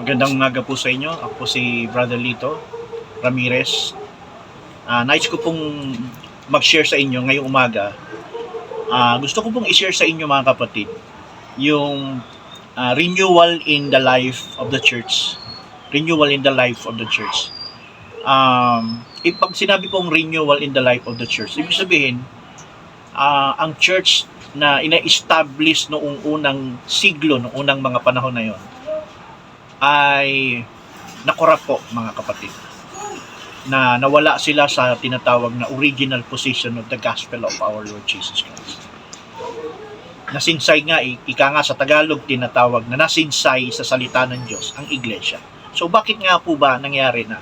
Magandang umaga po sa inyo. Ako po si Brother Lito Ramirez. Nais ko pong mag-share sa inyo ngayong umaga. Gusto ko pong i-share sa inyo mga kapatid yung renewal in the life of the church. Renewal in the life of the church. Pag sinabi pong renewal in the life of the church, ibig sabihin, ang church na ina-establish noong unang siglo, noong unang mga panahon na yon, ay nakorap po mga kapatid, na nawala sila sa tinatawag na original position of the gospel of our Lord Jesus Christ. Nasinsay nga, ika nga sa Tagalog tinatawag na nasinsay sa salita ng Diyos ang iglesia. So bakit nga po ba nangyari na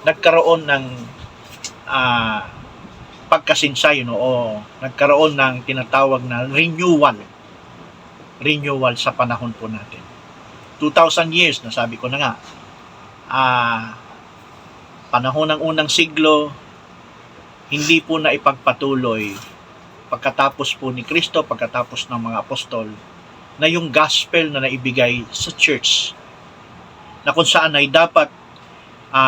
nagkaroon ng pagkasinsay, o nagkaroon ng tinatawag na renewal sa panahon po natin? 2,000 years, nasabi ko na nga, panahon ng unang siglo, hindi po na ipagpatuloy pagkatapos po ni Kristo, pagkatapos ng mga apostol, na yung gospel na naibigay sa church, na kung saan ay dapat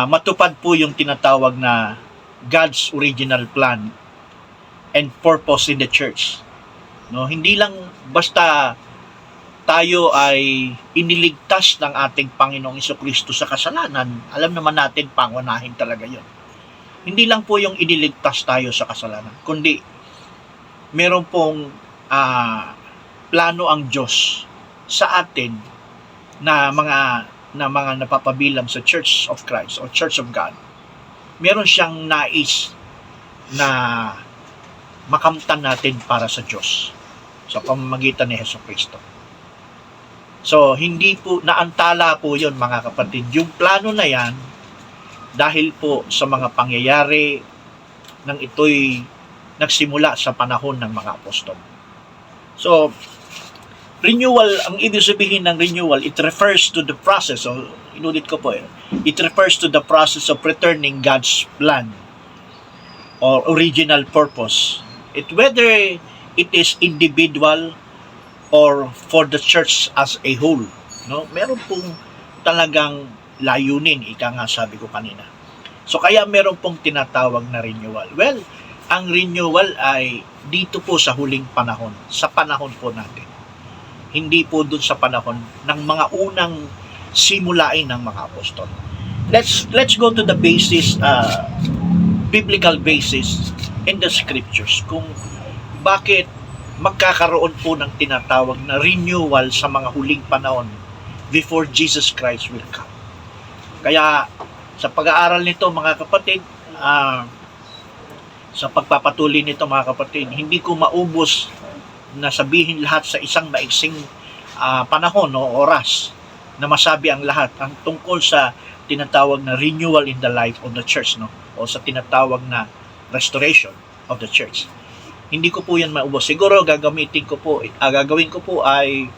matupad po yung tinatawag na God's original plan and purpose in the church. Hindi lang basta tayo ay iniligtas ng ating Panginoong Jesucristo sa kasalanan. Alam naman natin, pangunahin talaga yun. Hindi lang po yung iniligtas tayo sa kasalanan, kundi meron pong plano ang Diyos sa atin na mga napapabilang sa Church of Christ o Church of God. Meron siyang nais na makamtan natin para sa Diyos sa pamamagitan ni Jesucristo. So, hindi po, naantala po yun mga kapatid. Yung plano na yan, dahil po sa mga pangyayari nang ito'y nagsimula sa panahon ng mga apostol. So, renewal, ang ibig sabihin ng renewal, it refers to the process, inulit ko po, it refers to the process of returning God's plan or original purpose. Whether it is individual or for the church as a whole, meron pong talagang layunin, ika nga sabi ko kanina. So kaya meron pong tinatawag na renewal. Well, ang renewal ay dito po sa huling panahon, sa panahon po natin. Hindi po dun sa panahon ng mga unang simulain ng mga apostol. Let's go to the basis, biblical basis in the scriptures, kung bakit magkakaroon po ng tinatawag na renewal sa mga huling panahon before Jesus Christ will come. Kaya sa pag-aaral nito mga kapatid, sa pagpapatuloy nito mga kapatid, hindi ko maubos na sabihin lahat sa isang maiksing panahon o oras na masabi ang lahat ang tungkol sa tinatawag na renewal in the life of the church, o sa tinatawag na restoration of the church. Hindi ko po yan maubos. Siguro gagawin ko po ay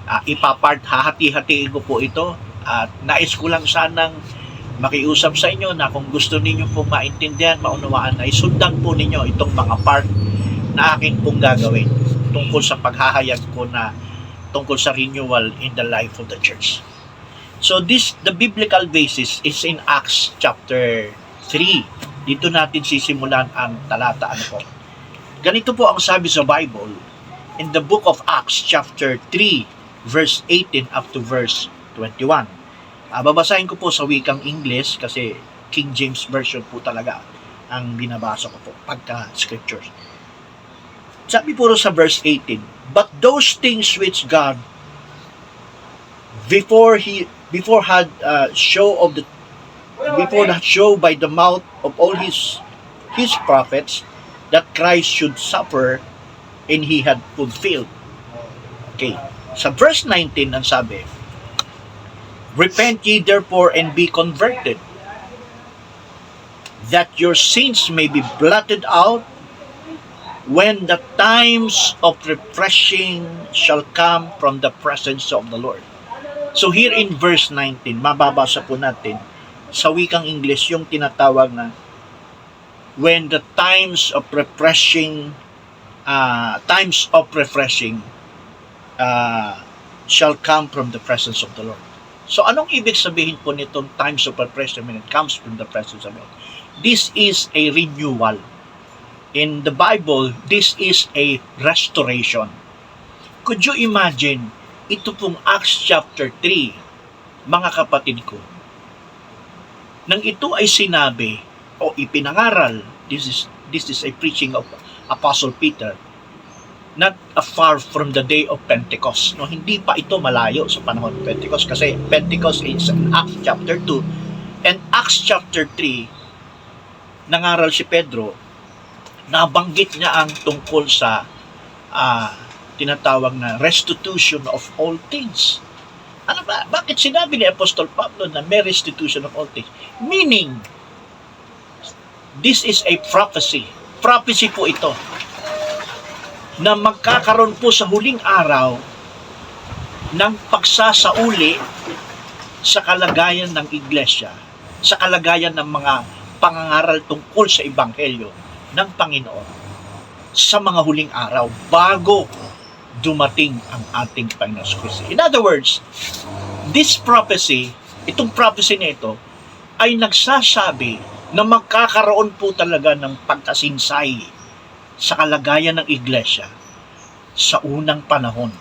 hahati-hatiin ko po ito, at nais ko lang sanang makiusap sa inyo na kung gusto ninyo pong maintindihan, maunawaan, ay sundan po ninyo itong mga part na akin pong gagawin tungkol sa paghahayag ko na tungkol sa renewal in the life of the church. So the biblical basis is in Acts chapter 3. Dito natin sisimulan ang talata. Ganito po ang sabi sa Bible in the book of Acts chapter 3 verse 18 up to verse 21. Babasahin ko po sa wikang English kasi King James Version po talaga ang binabasa ko po pagka scriptures. Sabi po sa verse 18, "But those things which God before had show by the mouth of all his prophets that Christ should suffer, and he had fulfilled." Okay. Sa verse 19 ang sabi, "Repent ye therefore and be converted, that your sins may be blotted out, when the times of refreshing shall come from the presence of the Lord." So here in verse 19, mababasa po natin sa wikang English yung tinatawag na when the times of refreshing shall come from the presence of the Lord. So anong ibig sabihin po nitong times of refreshment when it comes from the presence of God? This is a renewal. In the Bible, this is a restoration. Could you imagine, ito pong Acts chapter 3, mga kapatid ko, nang ito ay sinabi o ipinangaral, this is a preaching of Apostle Peter, not far from the day of Pentecost. No, hindi pa ito malayo sa panahon ng Pentecost kasi Pentecost is in Acts chapter 2 and Acts chapter 3 nangaral si Pedro, nabanggit niya ang tungkol sa tinatawag na restitution of all things. Ano ba? Bakit sinabi ni Apostol Pablo na may restitution of all things? Meaning, this is a prophecy. Prophecy po ito na magkakaroon po sa huling araw ng pagsasauli sa kalagayan ng iglesia, sa kalagayan ng mga pangangaral tungkol sa Ebanghelyo ng Panginoon sa mga huling araw bago dumating ang ating Panginoon Kristo. In other words, this prophecy, itong prophecy na ito, ay nagsasabi na magkakaroon po talaga ng pagkasinsay sa kalagayan ng iglesia sa unang panahon.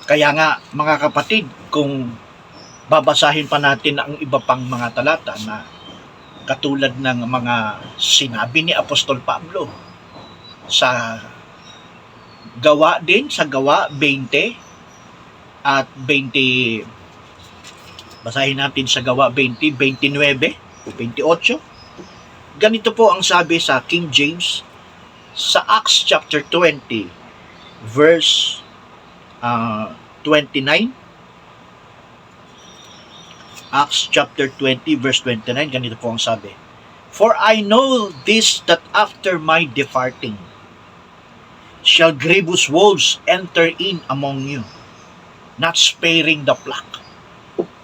Kaya nga, mga kapatid, kung babasahin pa natin ang iba pang mga talata na katulad ng mga sinabi ni Apostol Pablo sa Gawa din, sa Gawa 20 at 20, basahin natin sa Gawa 20, 29 o 28. Ganito po ang sabi sa King James sa Acts chapter 20 verse 29. Acts chapter 20 verse 29, ganito po ang sabi. For I know this, that after my departing shall grievous wolves enter in among you, not sparing the flock.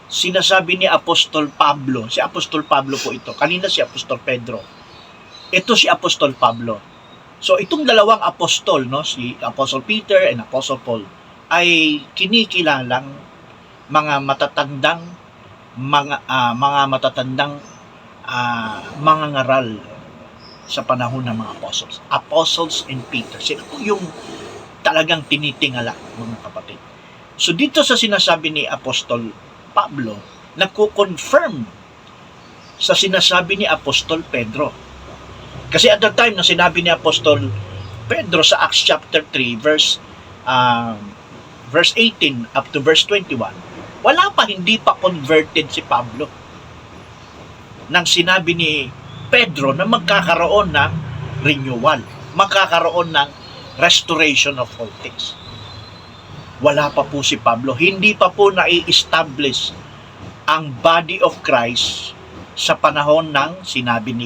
Sinasabi ni Apostol Pablo, si Apostol Pablo po ito, kanina si Apostol Pedro, ito si Apostol Pablo. So itong dalawang apostol, no, si Apostle Peter and Apostle Paul, ay kinikilalang mga matatandang mga ngaral sa panahon ng mga apostles and Peter. Sila po yung talagang tinitingala, mga kapatid. So dito sa sinasabi ni Apostol Pablo, nagko-confirm sa sinasabi ni Apostol Pedro. Kasi at the time na sinabi ni Apostol Pedro sa Acts chapter 3 verse 18 up to verse 21, hindi pa converted si Pablo nang sinabi ni Pedro na magkakaroon ng renewal, magkakaroon ng restoration of all things. Wala pa po si Pablo, hindi pa po nai-establish ang body of Christ sa panahon ng sinabi ni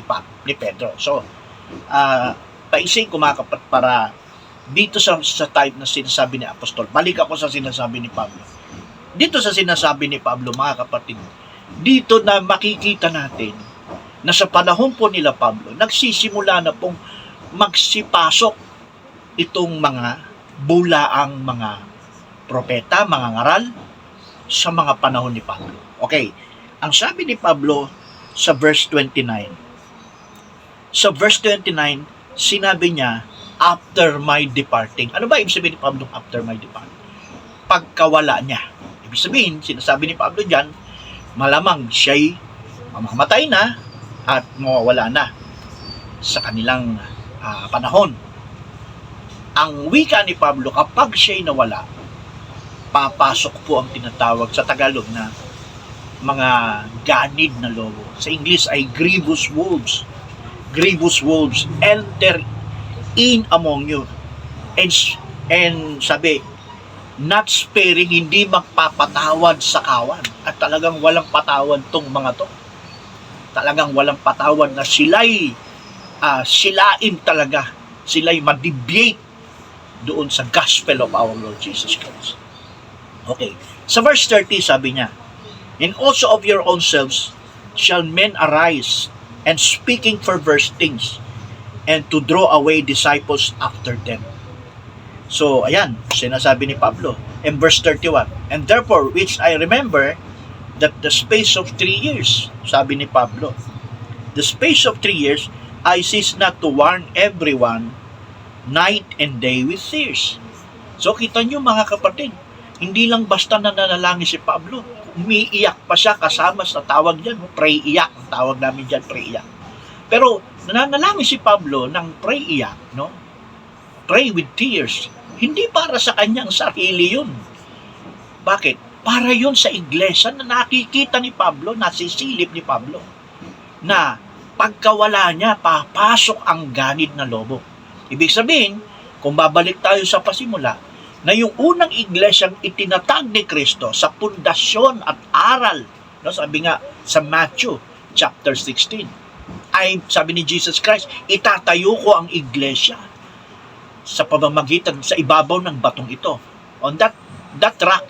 Pedro. So, paising kumakapat para dito sa type na sinasabi ni Apostol. Balik ako sa sinasabi ni Pablo. Dito sa sinasabi ni Pablo, mga kapatid, dito na makikita natin na sa panahon po nila Pablo, nagsisimula na pong magsipasok itong mga bulaang mga propeta, mga ngaral sa mga panahon ni Pablo. Okay, ang sabi ni Pablo sa verse 29, sinabi niya, after my departing. Ano ba ibig sabihin ni Pablo after my departing? Pagkawala niya. Ibig sabihin, sinasabi ni Pablo dyan, malamang siya'y mamamatay na at mawawala na sa kanilang panahon. Ang wika ni Pablo, kapag siya'y nawala, papasok po ang tinatawag sa Tagalog na mga ganid na lobo. Sa English ay grievous wolves. Grievous wolves enter in among you. And sabi, not sparing, hindi magpapatawad sa kawan. At talagang walang patawad tong mga to. Talagang walang patawad na sila'y silain talaga. Sila'y ma-deviate doon sa gospel of our Lord Jesus Christ. Okay. Sa verse 30, sabi niya, and also of your own selves shall men arise, and speaking perverse things, and to draw away disciples after them. So, ayan, sinasabi ni Pablo, And verse 31, and therefore, which I remember, that the space of 3 years, sabi ni Pablo, the space of 3 years, I cease not to warn everyone, night and day with tears. So kita nyo mga kapatid, hindi lang basta nananalangin si Pablo, umiiyak pa siya kasama sa tawag dyan, pray-iyak, ang tawag namin dyan, pray-iyak. Pero nananalangin si Pablo ng pray-iyak, no? Pray with tears. Hindi para sa kanyang sarili yun. Bakit? Para yun sa iglesia na nakikita ni Pablo, nasisilip ni Pablo, na pagkawala niya, papasok ang ganid na lobo. Ibig sabihin, kung babalik tayo sa pasimula, na yung unang iglesyang itinatag ni Kristo sa pundasyon at aral, no, sabi nga sa Matthew chapter 16, ay sabi ni Jesus Christ, itatayo ko ang iglesia sa pamamagitan, sa ibabaw ng batong ito. On that rock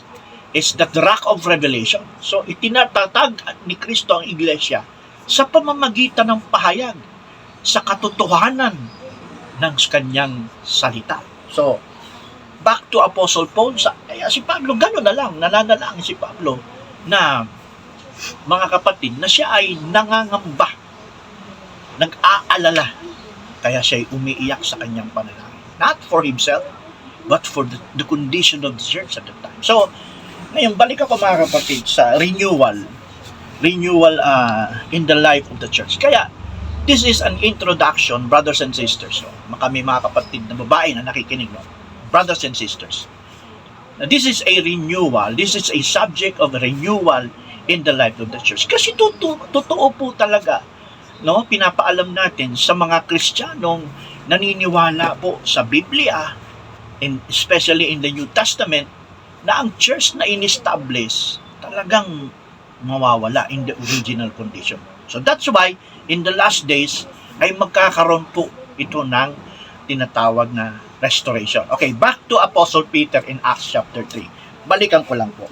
is that rock of revelation. So itinatatag ni Kristo ang iglesia sa pamamagitan ng pahayag sa katotohanan ng kanyang salita. So back to Apostle Paul, si Pablo, gano'n na lang, nananalangin si Pablo na, mga kapatid, na siya ay nangangamba, nag-aalala, kaya siya ay umiiyak sa kanyang panalangin. Not for himself, but for the condition of the church at the time. So, ngayon, balik ako mga kapatid sa renewal in the life of the church. Kaya, this is an introduction, brothers and sisters. So, kami mga kapatid na babae na nakikinig, no? Brothers and sisters. Now, this is a renewal. This is a subject of renewal in the life of the church. Kasi totoo po talaga, no? Pinapaalam natin sa mga Kristiyanong naniniwala po sa Biblia, and especially in the New Testament, na ang church na in-establish talagang mawawala in the original condition. So that's why in the last days ay magkakaroon po ito ng tinatawag na restoration. Okay, back to Apostle Peter in Acts chapter 3. Balikan ko lang po.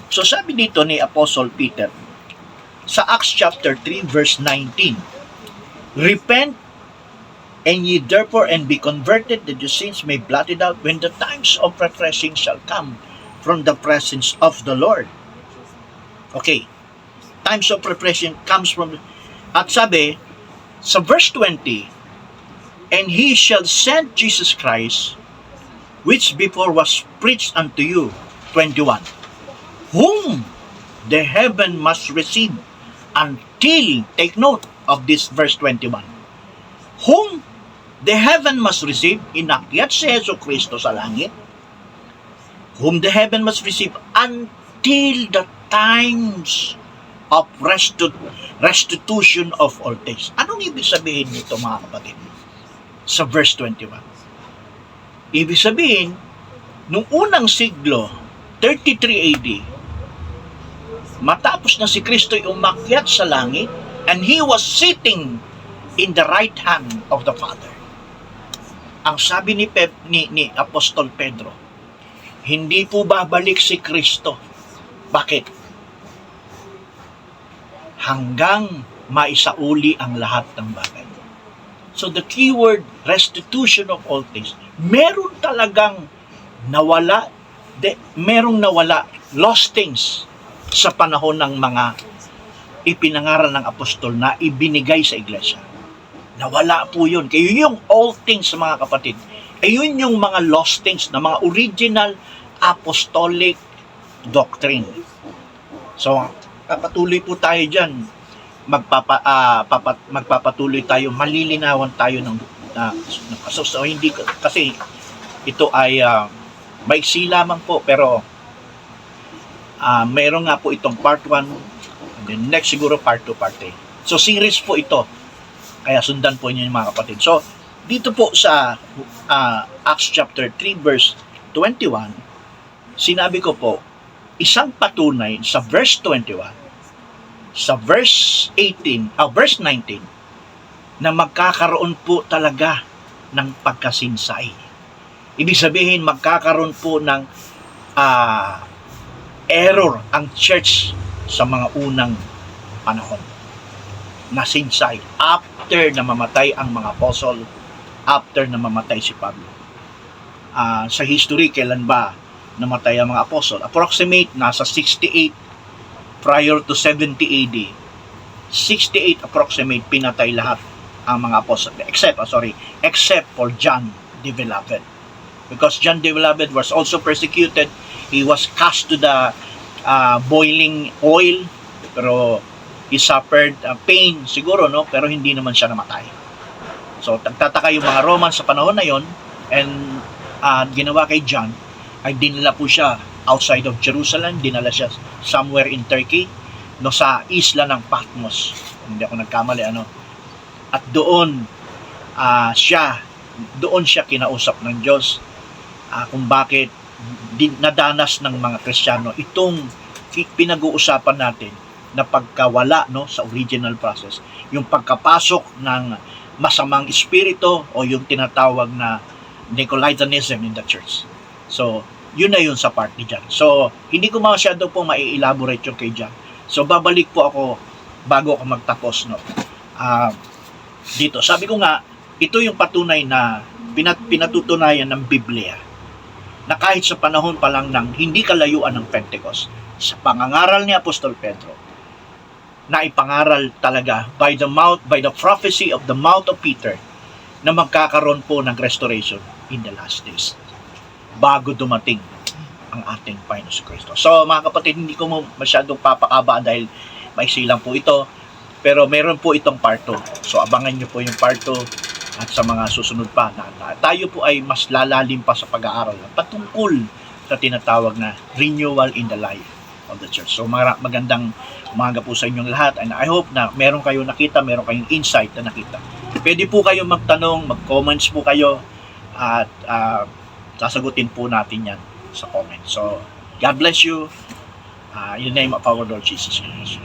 So sabi dito ni Apostle Peter sa Acts chapter 3 verse 19, repent and ye therefore and be converted, that your sins may blotted out when the times of refreshing shall come from the presence of the Lord. Okay, times of refreshing comes from, at sabi sa verse 20, and he shall send Jesus Christ, which before was preached unto you, 21, whom the heaven must receive until, take note of this verse 21, whom the heaven must receive, inakyat si Yesu Kristo sa langit, whom the heaven must receive until the times of restitution of all things. Anong ibig sabihin nito mga kapatid? Sa verse 21. Ibig sabihin, nung unang siglo, 33 AD, matapos na si Kristo'y umakyat sa langit, and He was sitting in the right hand of the Father. Ang sabi ni Apostol Pedro, hindi po babalik si Kristo. Bakit? Hanggang maisauli ang lahat ng bagay. So the keyword, restitution of all things, meron talagang nawala, merong nawala, lost things sa panahon ng mga ipinangaral ng apostol na ibinigay sa iglesia. Nawala po yun. Kaya yung all things, mga kapatid, ayun yung mga lost things na mga original apostolic doctrine. So, papatuloy po tayo dyan. Magpapatuloy tayo, malilinawan tayo ng so hindi kasi ito ay maiksi lamang po, pero mayroon nga po itong part 1 and then next siguro part 2, part 3. So series po ito, kaya sundan po niyo mga kapatid. So dito po sa Acts chapter 3 verse 21, sinabi ko po isang patunay sa verse 21, sa verse 18, verse 19, na magkakaroon po talaga ng pagkasinsay. Ibig sabihin, magkakaroon po ng error ang church sa mga unang panahon. Nasinsay. After na mamatay ang mga apostle, after na mamatay si Pablo. Sa history, kailan ba namatay ang mga apostol. Approximate, nasa 68 prior to 70 AD. 68 approximate, pinatay lahat ang mga apostol. Except for John the Beloved. Because John the Beloved was also persecuted. He was cast to the boiling oil, pero he suffered pain siguro, no? Pero hindi naman siya namatay. So tagtataka yung mga Roman sa panahon na yon, and ginawa kay John ay dinala po siya outside of Jerusalem, dinala siya somewhere in Turkey, no, sa isla ng Patmos, hindi ako nagkamali, at doon siya kinausap ng Diyos kung bakit nadanas ng mga Kristiyano itong pinag-uusapan natin na pagkawala, no, sa original process, yung pagkapasok ng masamang espiritu o yung tinatawag na Nicolaitanism in the church. So yun na yun sa part ni John. So hindi ko masyado po mai-elaborate yung kay John. So babalik po ako bago ako magtapos, no. Dito sabi ko nga, ito yung patunay na pinatutunayan ng Biblia na kahit sa panahon pa lang ng hindi kalayuan ng Pentecost, sa pangangaral ni Apostol Pedro, na ipangaral talaga by the prophecy of the mouth of Peter, na magkakaroon po ng restoration in the last days bago dumating ang ating Panginoon Kristo. So mga kapatid, hindi ko masyadong papakaba dahil maiksi lang po ito, pero meron po itong part 2. So abangan nyo po yung part 2 at sa mga susunod pa na tayo po ay mas lalalim pa sa pag-aaral patungkol sa tinatawag na renewal in the life of the church. So magandang umaga po sa inyong lahat, and I hope na meron kayong nakita, meron kayong insight na nakita. Pwede po kayo magtanong, mag-comments po kayo, at sasagutin po natin yan sa comment. So God bless you in the name of our Lord Jesus Christ.